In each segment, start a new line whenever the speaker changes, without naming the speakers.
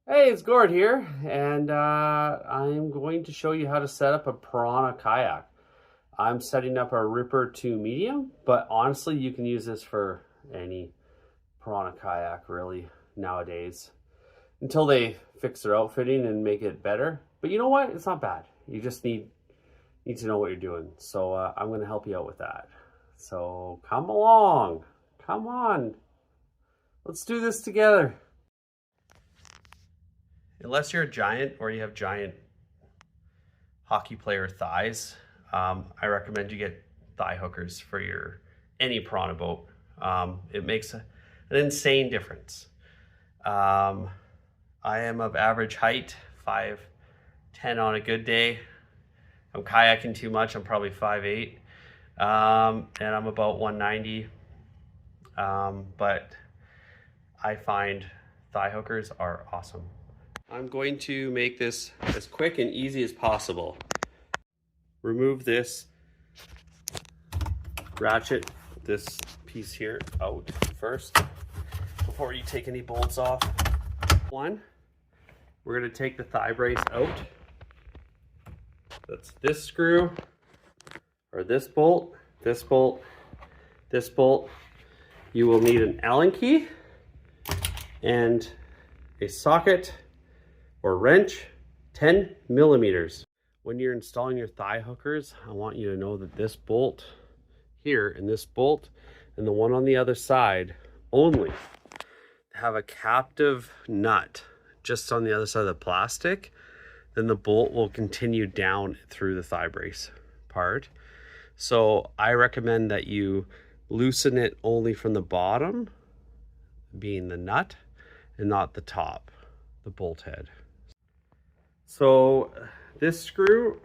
Hey, it's Gord here, and I'm going to show you how to set up a Pyrahna kayak. I'm setting up a Ripper 2 medium, but honestly, you can use this for any Pyrahna kayak really nowadays until they fix their outfitting and make it better. But you know what? It's not bad. You just need to know what you're doing. So I'm going to help you out with that. So come along. Come on. Let's do this together. Unless you're a giant or you have giant hockey player thighs, I recommend you get thigh hookers for your any Pyrahna boat. It makes an insane difference. I am of average height, 5'10" on a good day. I'm kayaking too much, I'm probably 5'8", and I'm about 190. But I find thigh hookers are awesome. I'm going to make this as quick and easy as possible. Remove this ratchet, this piece here out first before you take any bolts off. One, we're going to take the thigh brace out. That's this screw, or this bolt, this bolt, this bolt. You will need an Allen key and a socket or wrench, 10 millimeters. When you're installing your thigh hookers, I want you to know that this bolt here and this bolt and the one on the other side only have a captive nut just on the other side of the plastic. Then the bolt will continue down through the thigh brace part. So I recommend that you loosen it only from the bottom, being the nut, and not the top, the bolt head. So this bolt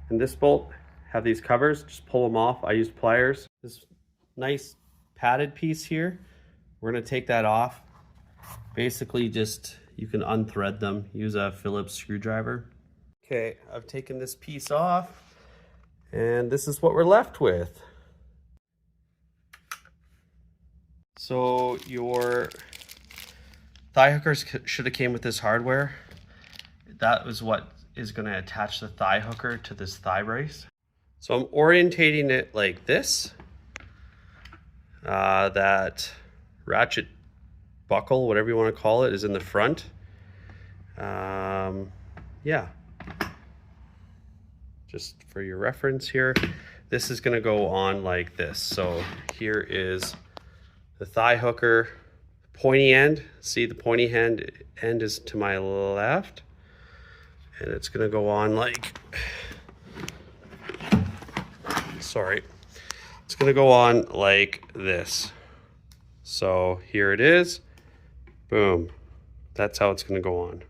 and this bolt have these covers. Just pull them off. I use pliers. This nice padded piece here, we're gonna take that off. Basically just, you can unthread them. Use a Phillips screwdriver. Okay, I've taken this piece off and this is what we're left with. So your thigh hookers should have came with this hardware. That is what is going to attach the thigh hooker to this thigh brace. So I'm orientating it like this. That ratchet buckle, whatever you want to call it, is in the front. Yeah. Just for your reference here, this is going to go on like this. So here is the thigh hooker pointy end. See, the pointy end is to my left, and it's gonna go on like, sorry, it's gonna go on like this. So here it is, boom, that's how it's gonna go on.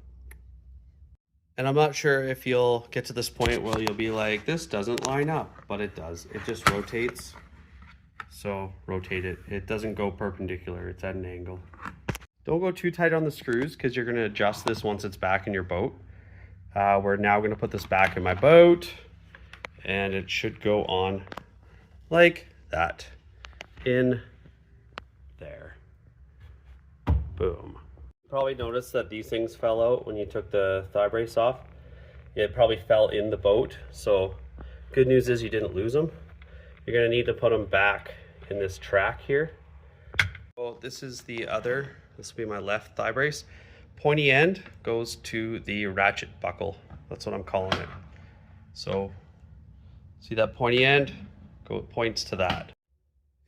And I'm not sure if you'll get to this point where you'll be like, this doesn't line up, but it does. It just rotates. So rotate it. It doesn't go perpendicular, it's at an angle. Don't go too tight on the screws because you're going to adjust this once it's back in your boat. We're now going to put this back in my boat and it should go on like that. In there. Boom. You probably noticed that these things fell out when you took the thigh brace off. It probably fell in the boat. So good news is you didn't lose them. You're going to need to put them back in this track here. Well, this is the other, this will be my left thigh brace. Pointy end goes to the ratchet buckle. That's what I'm calling it. So see that pointy end? Points to that.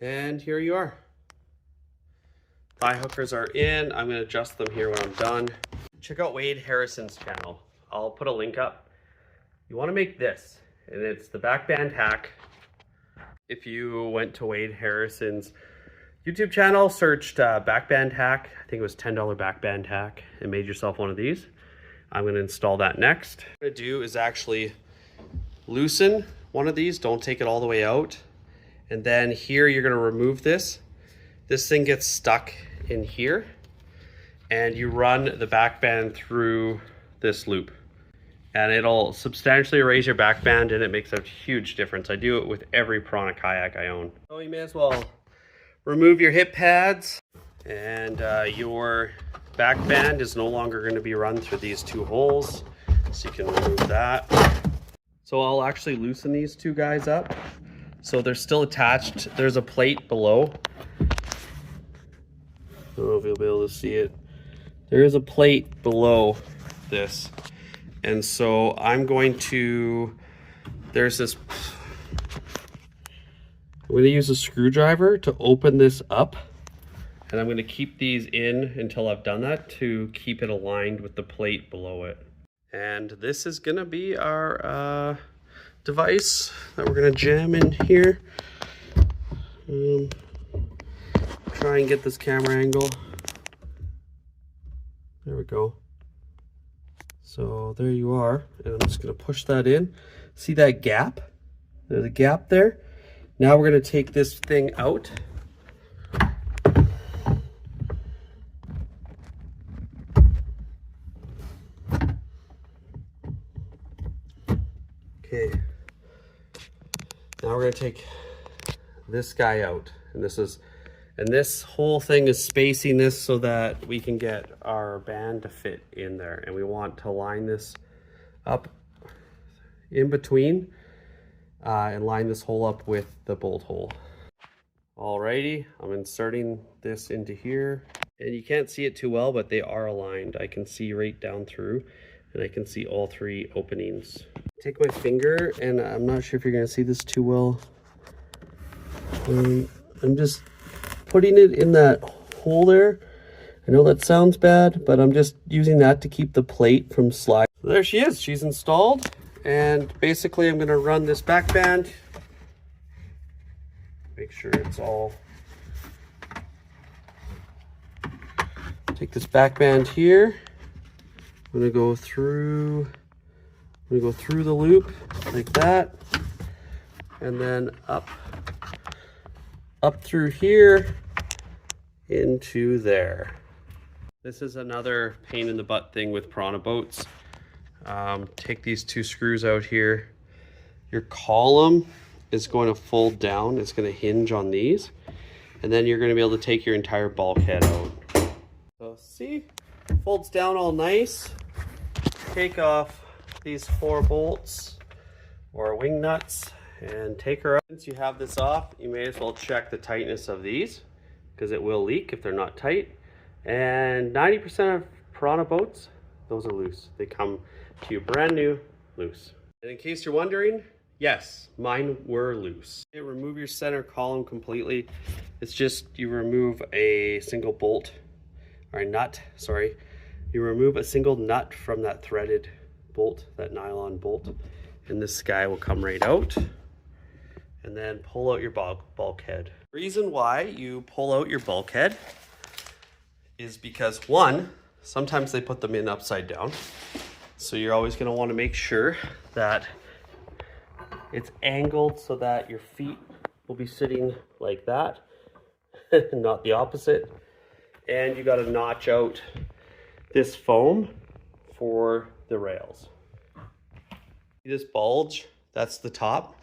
And here you are. Thigh hookers are in. I'm going to adjust them here when I'm done. Check out Wade Harrison's channel. I'll put a link up. You want to make this, and it's the back band hack. If you went to Wade Harrison's YouTube channel, searched back band hack, I think it was $10 back band hack, and made yourself one of these. I'm going to install that next. What I'm going to do is actually loosen one of these. Don't take it all the way out. And then here you're going to remove this. This thing gets stuck in here, and you run the back band through this loop. And it'll substantially raise your back band, and it makes a huge difference. I do it with every Pyrahna kayak I own. So you may as well remove your hip pads, And your back band is no longer going to be run through these two holes, so you can remove that. So I'll actually loosen these two guys up. So they're still attached. There's a plate below. I don't know if you'll be able to see it. There is a plate below this. And so I'm going to, there's this, I'm going to use a screwdriver to open this up. And I'm going to keep these in until I've done that to keep it aligned with the plate below it. And this is going to be our device that we're going to jam in here. Try and get this camera angle. There we go. So there you are. And I'm just going to push that in. See that gap? There's a gap there. Now we're going to take this thing out. Okay, now we're going to take this guy out, and this whole thing is spacing this so that we can get our band to fit in there, and we want to line this up in between and line this hole up with the bolt hole. Alrighty, I'm inserting this into here, and you can't see it too well, but they are aligned. I can see right down through, and I can see all three openings. Take my finger, and I'm not sure if you're going to see this too well. I'm just putting it in that hole there. I know that sounds bad, but I'm just using that to keep the plate from sliding. So there she is. She's installed, and basically I'm going to run this back band. Make sure it's all. Take this back band here. I'm going to go through. We go through the loop like that, and then up through here into there. This is another pain in the butt thing with Pyrahna boats. Take these two screws out here. Your column is going to fold down. It's going to hinge on these, and then you're going to be able to take your entire bulkhead out. So see, folds down all nice. Take off these 4 bolts or wing nuts and take her out. Since you have this off, you may as well check the tightness of these, because it will leak if they're not tight. And 90% of Pyrahna boats, those are loose. They come to you brand new, loose. And in case you're wondering, yes, mine were loose. Okay, remove your center column completely. It's just you remove a single bolt, or a nut, sorry. You remove a single nut from that threaded bolt, that nylon bolt, and this guy will come right out. And then pull out your bulkhead. The reason why you pull out your bulkhead is because, one, sometimes they put them in upside down, so you're always going to want to make sure that it's angled so that your feet will be sitting like that, not the opposite. And you got to notch out this foam for the rails. This bulge, that's the top,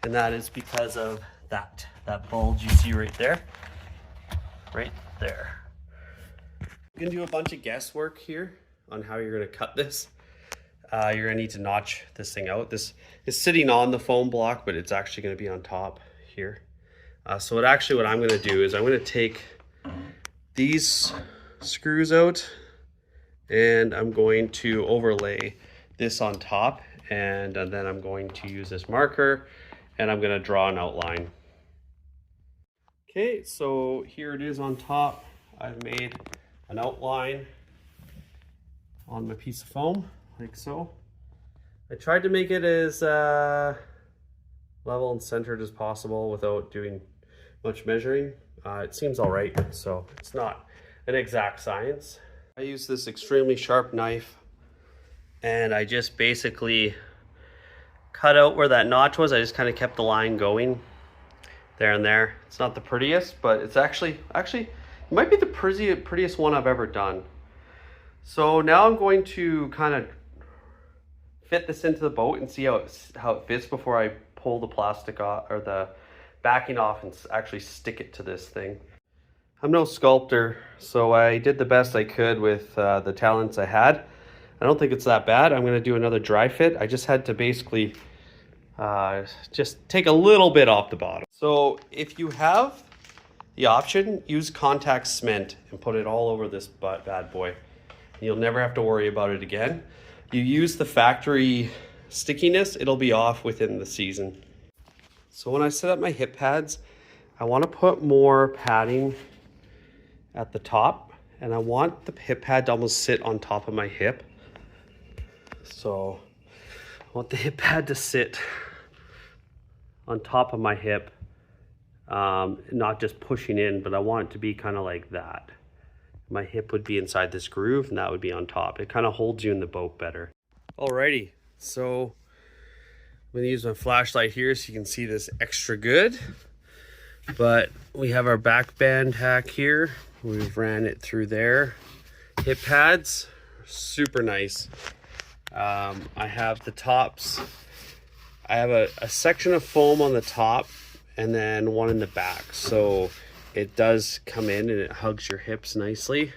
and that is because of that bulge you see right there. Right there. You can do a bunch of guesswork here on how you're going to cut this. You're going to need to notch this thing out. This is sitting on the foam block, but it's actually going to be on top here. So what I'm going to do is I'm going to take these screws out, and I'm going to overlay this on top, and then I'm going to use this marker, and I'm going to draw an outline. Okay, so here it is on top. I've made an outline on my piece of foam, like so. I tried to make it as level and centered as possible without doing much measuring. It seems all right, so it's not an exact science. I use this extremely sharp knife, and I just basically cut out where that notch was. I just kind of kept the line going there and there. It's not the prettiest, but it's actually it might be the prettiest one I've ever done. So now I'm going to kind of fit this into the boat and see how it fits before I pull the plastic off, or the backing off, and actually stick it to this thing. I'm no sculptor, so I did the best I could with the talents I had. I don't think it's that bad. I'm gonna do another dry fit. I just had to basically just take a little bit off the bottom. So if you have the option, use contact cement and put it all over this bad boy. You'll never have to worry about it again. You use the factory stickiness, it'll be off within the season. So when I set up my hip pads, I want to put more padding at the top, and I want the hip pad to almost sit on top of my hip. So I want the hip pad to sit on top of my hip, not just pushing in, but I want it to be kind of like that. My hip would be inside this groove and that would be on top. It kind of holds you in the boat better. Alrighty, so I'm gonna use my flashlight here so you can see this extra good. But we have our back band hack here. We've ran it through there. Hip pads, super nice. I have the tops. I have a section of foam on the top and then one in the back. So it does come in and it hugs your hips nicely.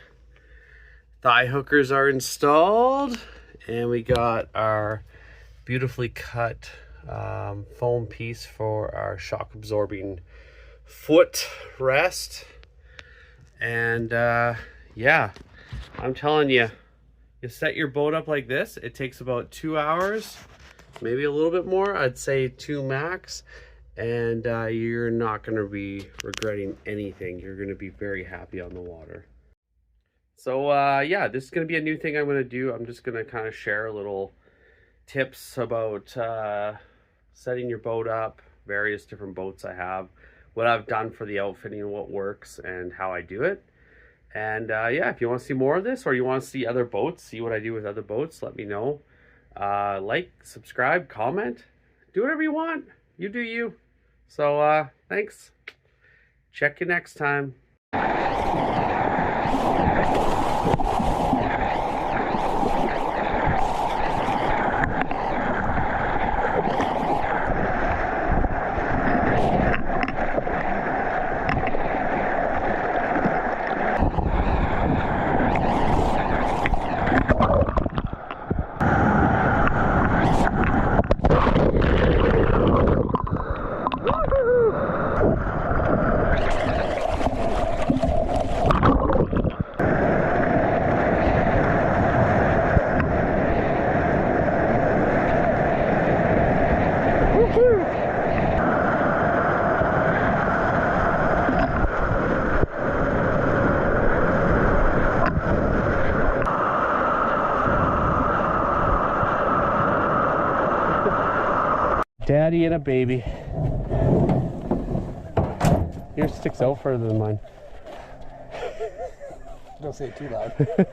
Thigh hookers are installed. And we got our beautifully cut foam piece for our shock absorbing foot rest. And yeah, I'm telling you, you set your boat up like this, it takes about 2 hours, maybe a little bit more. I'd say 2 max, and you're not going to be regretting anything. You're going to be very happy on the water. So yeah, this is going to be a new thing I'm going to do. I'm just going to kind of share little tips about setting your boat up, various different boats I have, what I've done for the outfitting and what works and how I do it. And yeah, if you want to see more of this or you want to see other boats, see what I do with other boats, let me know. Like, subscribe, comment, do whatever you want. You do you. So thanks. Check you next time. Daddy and a baby. Yours sticks out further than mine.
Don't say it too loud.